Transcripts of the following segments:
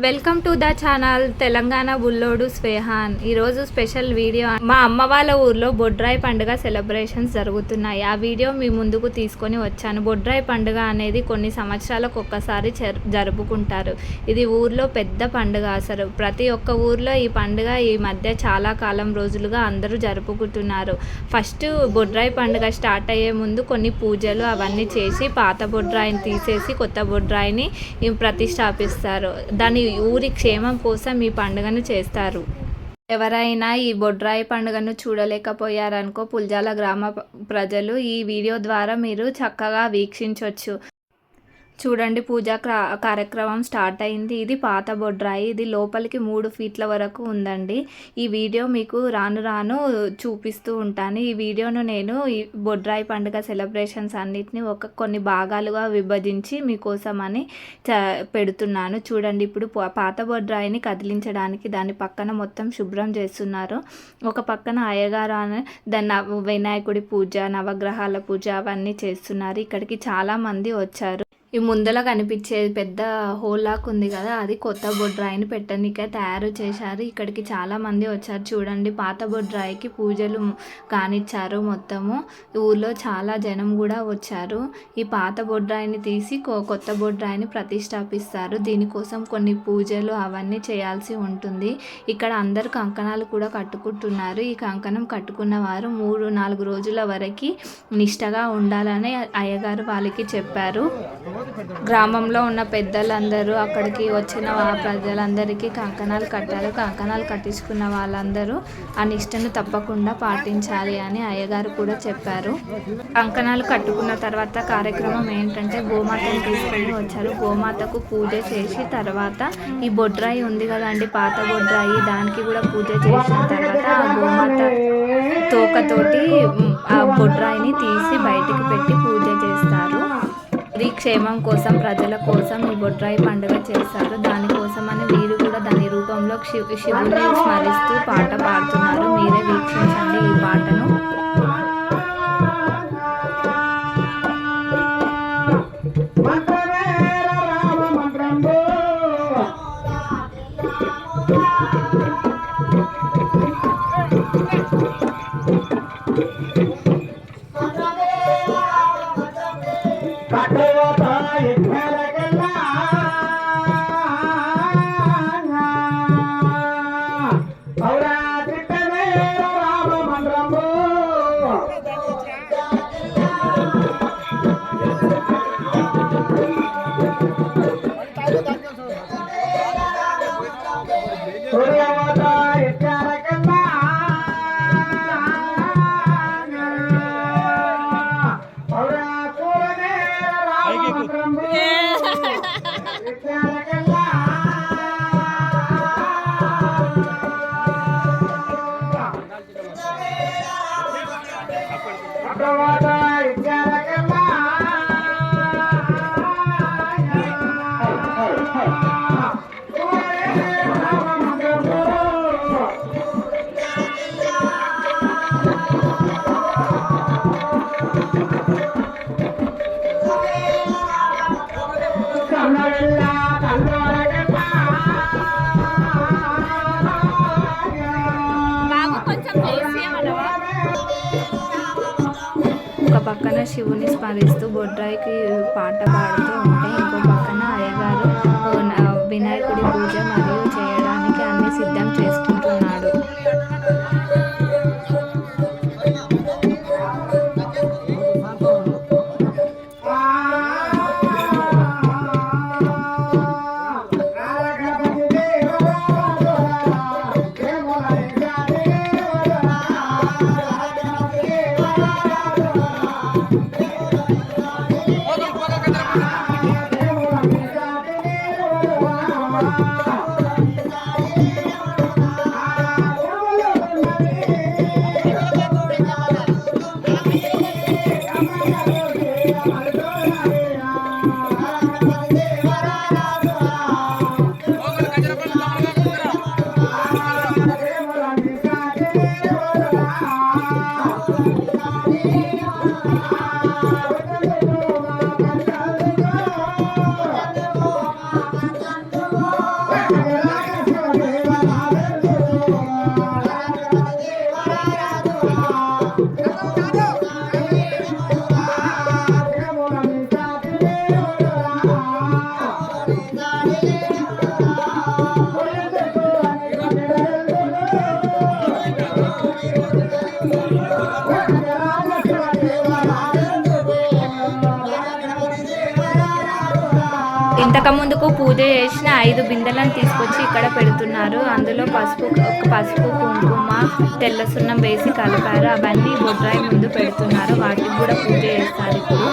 Welcome to the channel Telangana Bullodu Swehan. ఈరోజు special video. మా అమ్మ వాళ్ళ ఊర్లో బొడ్రాయి పండుగ సెలబ్రేషన్స్ జరుగుతున్నాయి. ఆ వీడియో మీ ముందుకు తీసుకొని వచ్చాను. బొడ్రాయి పండుగ అనేది కొన్ని సంవత్సరాలకు ఒక్కసారి జరుపుకుంటారు. ఇది ఊర్లో పెద్ద పండుగ. అసలు ప్రతి ఒక్క ఊర్లో ఈ పండుగ ఈ మధ్య చాలా కాలం రోజులుగా అందరూ జరుపుకుంటున్నారు. ఫస్ట్ బొడ్రాయి పండుగ స్టార్ట్ అయ్యే ముందు కొన్ని పూజలు అవన్నీ చేసి పాత బొడ్రాయిని తీసేసి కొత్త బొడ్రాయిని ప్రతిష్టాపిస్తారు. దాని ఊరి క్షేమం కోసం ఈ పండుగను చేస్తారు. ఎవరైనా ఈ బొడ్రాయి పండుగను చూడలేకపోయారనుకో, పుల్జాల గ్రామ ప్రజలు ఈ వీడియో ద్వారా మీరు చక్కగా వీక్షించవచ్చు. చూడండి, పూజా కార్యక్రమం స్టార్ట్ అయింది. ఇది పాత బొడ్రాయి. ఇది లోపలికి 3 ఫీట్ల వరకు ఉందండి. ఈ వీడియో మీకు రాను రాను చూపిస్తూ ఉంటాను. ఈ వీడియోను నేను ఈ బొడ్రాయి పండుగ సెలబ్రేషన్స్ అన్నిటిని కొన్ని భాగాలుగా విభజించి మీకోసమని పెడుతున్నాను. చూడండి, ఇప్పుడు పాత బొడ్రాయిని కదిలించడానికి దాని పక్కన మొత్తం శుభ్రం చేస్తున్నారు. ఒక పక్కన అయ్యగారు దాన్ని వినాయకుడి పూజ, నవగ్రహాల పూజ అవన్నీ చేస్తున్నారు. ఇక్కడికి చాలామంది వచ్చారు. ఈ ముందల కనిపించేది పెద్ద హోల్లాక్ ఉంది కదా, అది కొత్త బొడ్రాయిని పెట్టడానికే తయారు చేశారు. ఇక్కడికి చాలా మంది వచ్చారు. చూడండి, పాత బొడ్రాయికి పూజలు కానిచ్చారు. మొత్తము ఊర్లో చాలా జనం కూడా వచ్చారు. ఈ పాత బొడ్రాయిని తీసి కొత్త బొడ్రాయిని ప్రతిష్టాపిస్తారు. దీనికోసం కొన్ని పూజలు అవన్నీ చేయాల్సి ఉంటుంది. ఇక్కడ అందరు కంకణాలు కూడా కట్టుకుంటున్నారు. ఈ కంకణం కట్టుకున్న వారు 3-4 రోజుల వరకు నిష్టగా ఉండాలని అయ్యగారు వాళ్ళకి చెప్పారు. గ్రామంలో ఉన్న పెద్దలందరూ అక్కడికి వచ్చిన ప్రజలందరికీ కంకణాలు కట్టారు. కంకణాలు కట్టించుకున్న వాళ్ళందరూ ఆ నిష్టను తప్పకుండా పాటించాలి అని అయ్యగారు కూడా చెప్పారు. కంకణాలు కట్టుకున్న తర్వాత కార్యక్రమం ఏంటంటే గోమాతను తీసుకొని వచ్చారు. గోమాతకు పూజ చేసి తర్వాత ఈ బొడ్రాయి ఉంది కదండి, పాత బొడ్రాయి, దానికి కూడా పూజ చేసిన తర్వాత ఆ గోమాత తోకతోటి ఆ బొడ్రాయిని తీసి బయటికి పెట్టి పూజ చేస్తారు. ఇది క్షేమం కోసం, ప్రజల కోసం ఈ బొడ్రాయి పండుగ చేస్తారు. దానికోసమని వీరు కూడా దాని రూపంలో శివుని స్మరిస్తూ పాట పాడుతున్నారు. మీరే వీక్షించండి ఈ పాటను. ఒక పక్కన శివుని స్మరిస్తూ బొడ్రాయికి పాట పాడుతూ ఉంటే, ఇంకో పక్కన అయ్యగారు వినాయకుడి పూజ మరియు చేయడానికి అన్ని సిద్ధం చేసుకుంటున్నాడు. వెనక ముందుకు పూజ చేసిన 5 బిందెలను తీసుకొచ్చి ఇక్కడ పెడుతున్నారు. అందులో పసుపు కుంకుమ తెల్ల సున్నం వేసి కలిపారు. అవన్నీ బొడ్రాయి ముందు పెడుతున్నారు. వాటికి కూడా పూజ చేస్తారు ఇప్పుడు.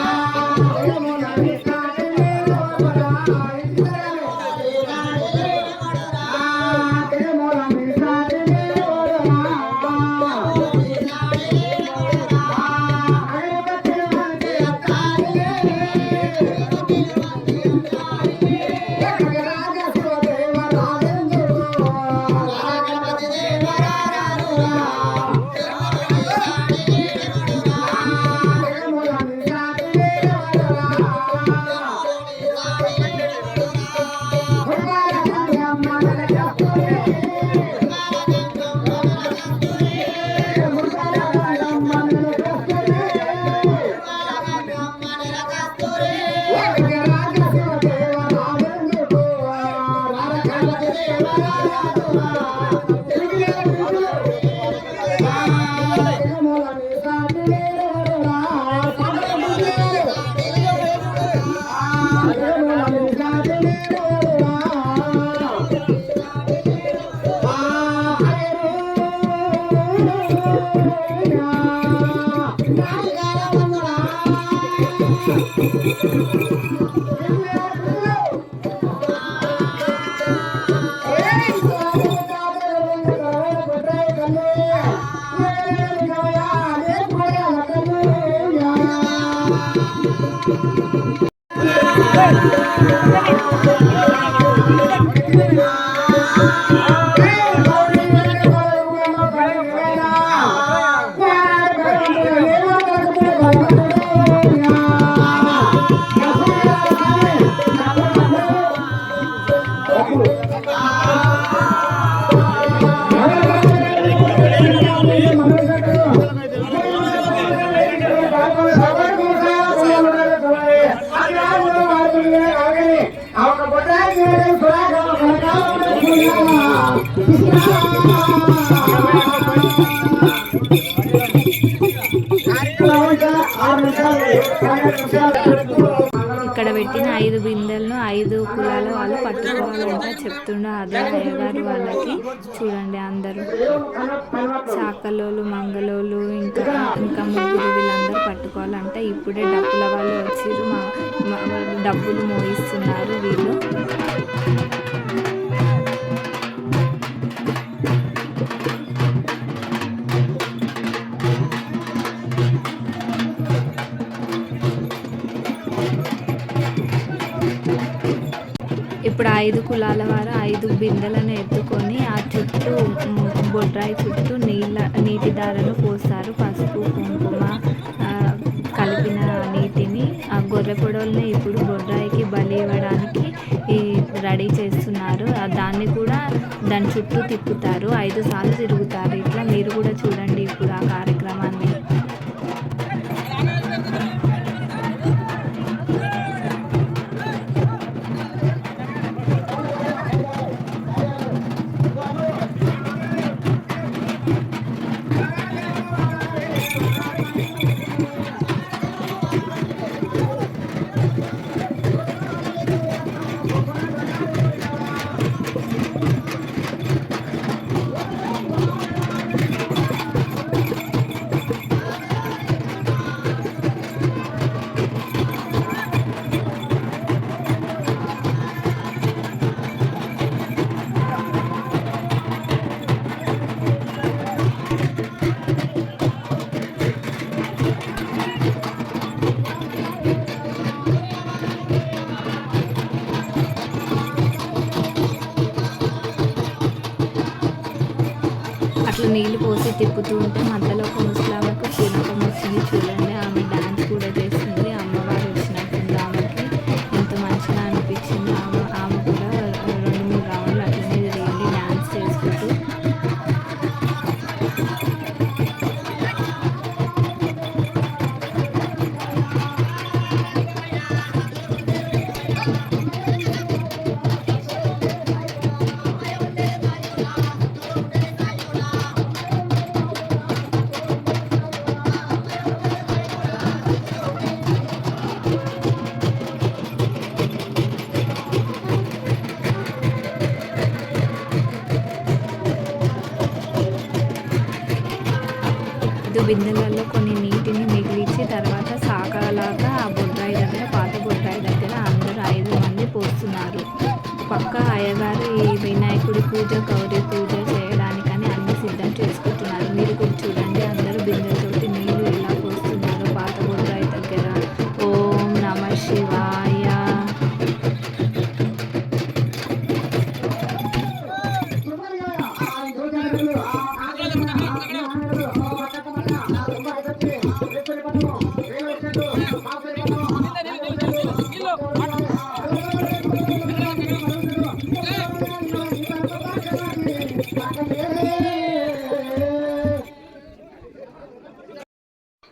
ఇక్కడ పెట్టిన 5 బిందెలను 5 కులాల వాళ్ళు పట్టుకోవాలంట చెప్తుండే అదే అయ్యగారు వాళ్ళకి. చూడండి అందరూ చాకలోలు మంగళోళ్ళు ఇంకా ముగ్గురు వీళ్ళందరూ పట్టుకోవాలంట. ఇప్పుడే డబ్బుల వాళ్ళు వచ్చి డబ్బులు మోయిస్తున్నారు వీళ్ళు. ఇప్పుడు 5 కులాల వారు 5 బిందెలను ఎత్తుకొని ఆ చుట్టూ బొడ్రాయి చుట్టూ నీటి దారను పోస్తారు. పసుపు కుంకుమ కలిపిన నీటిని ఆ గొర్రె పొడవుల్ని ఇప్పుడు బొడ్రాయికి బలి ఇవ్వడానికి రెడీ చేస్తున్నారు. దాన్ని కూడా దాని చుట్టూ తిప్పుతారు. 5 సార్లు తిరుగుతారు. ఇట్లా మీరు కూడా చూడండి ఇప్పుడు ఆ కార్యక్రమాన్ని. అట్లా నీళ్ళు పోసి తిప్పుతూ ఉంటే మధ్యలో ఒక ముసలామెకు పూనకం వచ్చింది. చూడండి ఆమె డాన్స్ కూడా చేస్తుంది. అమ్మవారు వచ్చినట్టుంది. ఆమెకి ఎంత మంచిగా అనిపించింది. ఆమె కూడా 2-3 రౌండ్లు అట్లనే తిరిగింది డాన్స్ చేసుకుంటూ. బిందెలలో కొన్ని నీటిని మిగిలించి తర్వాత సాకలాగా ఆ బొడ్రాయి దగ్గర పాత బొడ్రాయి దగ్గర అందరూ 5 మంది పోస్తున్నారు. పక్క అయ్యగారు ఈ వినాయకుడి పూజ గౌరీ పూజ చేయడానికని అన్ని సిద్ధం చేసుకుంటున్నారు. మీరు కూడా చూడండి, అందరూ బిందెలతోటి నీళ్లు ఎలా పోస్తున్నారు పాత బొడ్రాయి దగ్గర. ఓం నమ శివాయ.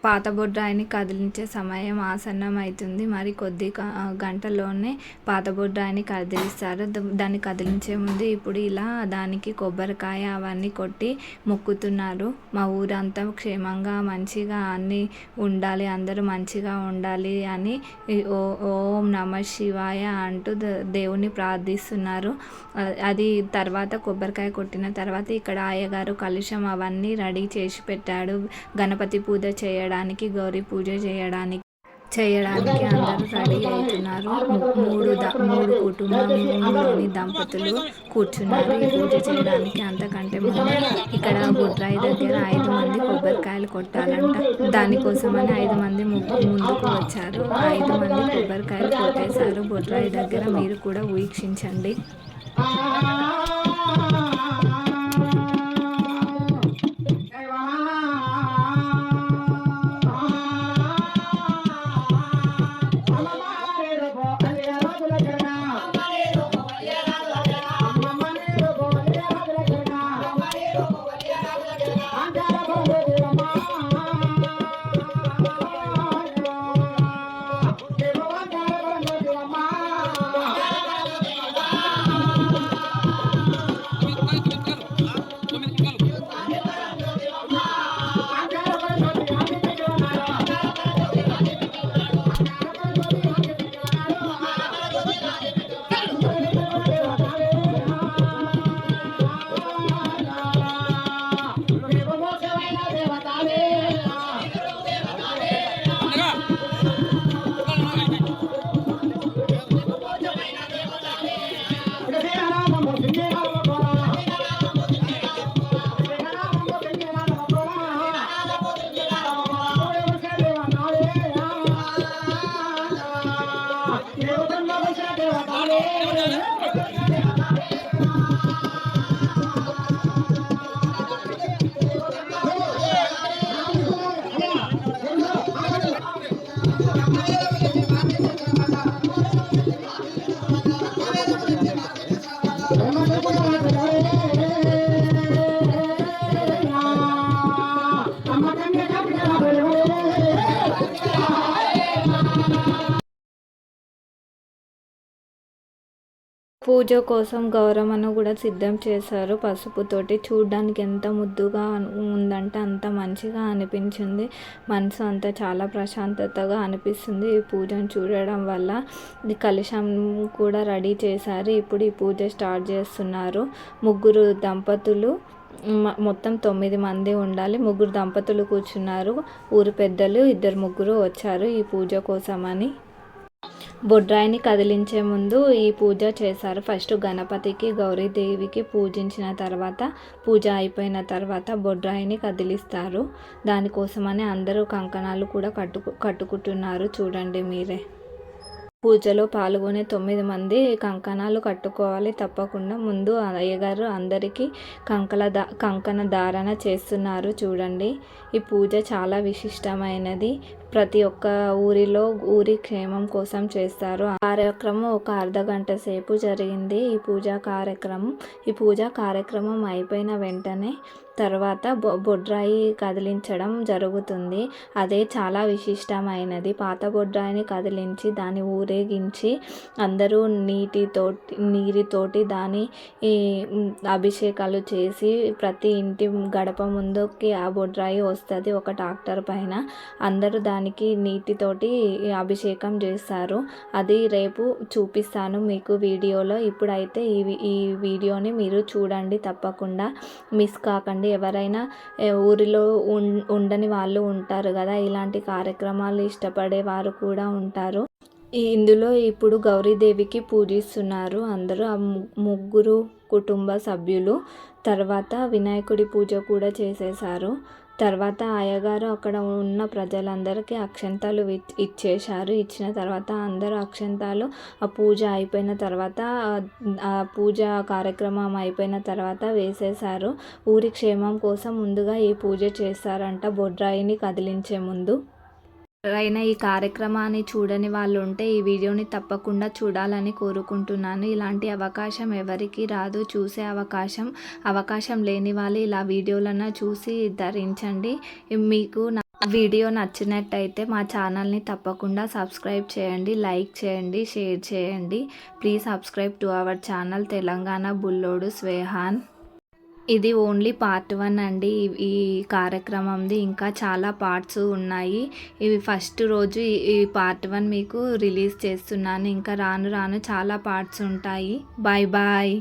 పాత బొడ్రాయిని కదిలించే సమయం ఆసన్నమవుతుంది. మరి కొద్ది గంటల్లోనే పాత బొడ్రాయిని కదిలిస్తారు. దాన్ని కదిలించే ముందు ఇప్పుడు ఇలా దానికి కొబ్బరికాయ అవన్నీ కొట్టి మొక్కుతున్నారు. మా ఊరంతా క్షేమంగా మంచిగా అన్నీ ఉండాలి, అందరూ మంచిగా ఉండాలి అని ఓం నమ శివాయ అంటూ దేవుణ్ణి ప్రార్థిస్తున్నారు. అది తర్వాత కొబ్బరికాయ కొట్టిన తర్వాత ఇక్కడ అయ్యగారు కలుషం అవన్నీ రెడీ చేసి పెట్టాడు. గణపతి పూజ చేయడానికి, గౌరీ పూజ చేయడానికి అందరూ రెడీ అవుతున్నారు. మూడు కుటుంబంలోని దంపతులు కూర్చున్నారు ఈ పూజ చేయడానికి. అంతకంటే ముందు ఇక్కడ బొడ్రాయి దగ్గర 5 మంది కొబ్బరికాయలు కొట్టాలంట. దానికోసమని 5 మంది ముందుకు వచ్చారు. 5 మంది కొబ్బరికాయలు కొట్టేశారు బొడ్రాయి దగ్గర. మీరు కూడా వీక్షించండి. పూజ కోసం గౌరమ్మను కూడా సిద్ధం చేశారు పసుపుతోటి. చూడడానికి ఎంత ముద్దుగా ఉందంటే అంత మంచిగా అనిపించింది. మనసు అంతా చాలా ప్రశాంతతగా అనిపిస్తుంది ఈ పూజను చూడడం వల్ల. ఇది కలశం కూడా రెడీ చేశారు. ఇప్పుడు ఈ పూజ స్టార్ట్ చేస్తున్నారు. ముగ్గురు దంపతులు, మొత్తం 9 మంది ఉండాలి. ముగ్గురు దంపతులు కూర్చున్నారు. ఊరు పెద్దలు 2-3 వచ్చారు ఈ పూజ కోసమని. బొడ్రాయిని కదిలించే ముందు ఈ పూజ చేశారు. ఫస్ట్ గణపతికి, గౌరీదేవికి పూజించిన తర్వాత, పూజ అయిపోయిన తర్వాత బొడ్రాయిని కదిలిస్తారు. దానికోసమని అందరూ కంకణాలు కూడా కట్టుకుంటున్నారు. చూడండి మీరే. పూజలో పాల్గొనే 9 మంది కంకణాలు కట్టుకోవాలి తప్పకుండా. ముందు అయ్యగారు అందరికీ కంకణ ధారణ చేస్తున్నారు. చూడండి, ఈ పూజ చాలా విశిష్టమైనది. ప్రతి ఒక్క ఊరిలో ఊరి క్షేమం కోసం చేస్తారు. కార్యక్రమం ఒక అర్ధగంట సేపు జరిగింది ఈ పూజా కార్యక్రమం అయిపోయిన వెంటనే తర్వాత బొడ్రాయి కదిలించడం జరుగుతుంది. అదే చాలా విశిష్టమైనది. పాత బొడ్రాయిని కదిలించి దాని ఊరి ఊరేగించి అందరూ నీటితోటి దాని అభిషేకాలు చేసి ప్రతి ఇంటి గడప ముందుకి ఆ బొడ్రాయి వస్తుంది ఒక ట్రాక్టర్ పైన. అందరూ దానికి నీటితోటి అభిషేకం చేస్తారు. అది రేపు చూపిస్తాను మీకు వీడియోలో. ఇప్పుడైతే ఈ వీడియోని మీరు చూడండి, తప్పకుండా మిస్ కాకండి. ఎవరైనా ఊరిలో ఉండని వాళ్ళు ఉంటారు కదా, ఇలాంటి కార్యక్రమాలు ఇష్టపడే వారు కూడా ఉంటారు. ఇందులో ఇప్పుడు గౌరీదేవికి పూజిస్తున్నారు అందరూ, ఆ ముగ్గురు కుటుంబ సభ్యులు. తర్వాత వినాయకుడి పూజ కూడా చేసేసారు. తర్వాత అయ్యగారు అక్కడ ఉన్న ప్రజలందరికీ అక్షంతాలు ఇచ్చేశారు. ఇచ్చిన తర్వాత అందరూ అక్షంతాలు ఆ పూజ అయిపోయిన తర్వాత, ఆ పూజ కార్యక్రమం అయిపోయిన తర్వాత వేసేశారు. ఊరి క్షేమం కోసం ముందుగా ఈ పూజ చేస్తారంట బొడ్రాయిని కదిలించే ముందు. ఎవరైనా ఈ కార్యక్రమాన్ని చూడని వాళ్ళు ఉంటే ఈ వీడియోని తప్పకుండా చూడాలని కోరుకుంటున్నాను. ఇలాంటి అవకాశం ఎవరికి రాదు, చూసే అవకాశం లేని వాళ్ళు ఇలా వీడియోలను చూసి ధరించండి. మీకు వీడియో నచ్చినట్టయితే మా ఛానల్ని తప్పకుండా సబ్స్క్రైబ్ చేయండి, లైక్ చేయండి, షేర్ చేయండి. Please subscribe to our channel Telangana Bullodu Swehan. ఇది ఓన్లీ పార్ట్ 1 అండి ఈ కార్యక్రమంది. ఇంకా చాలా పార్ట్స్ ఉన్నాయి. ఇవి ఫస్ట్ రోజు ఈ పార్ట్ 1 మీకు రిలీజ్ చేస్తున్నాను. ఇంకా రాను చాలా పార్ట్స్ ఉంటాయి. Bye bye.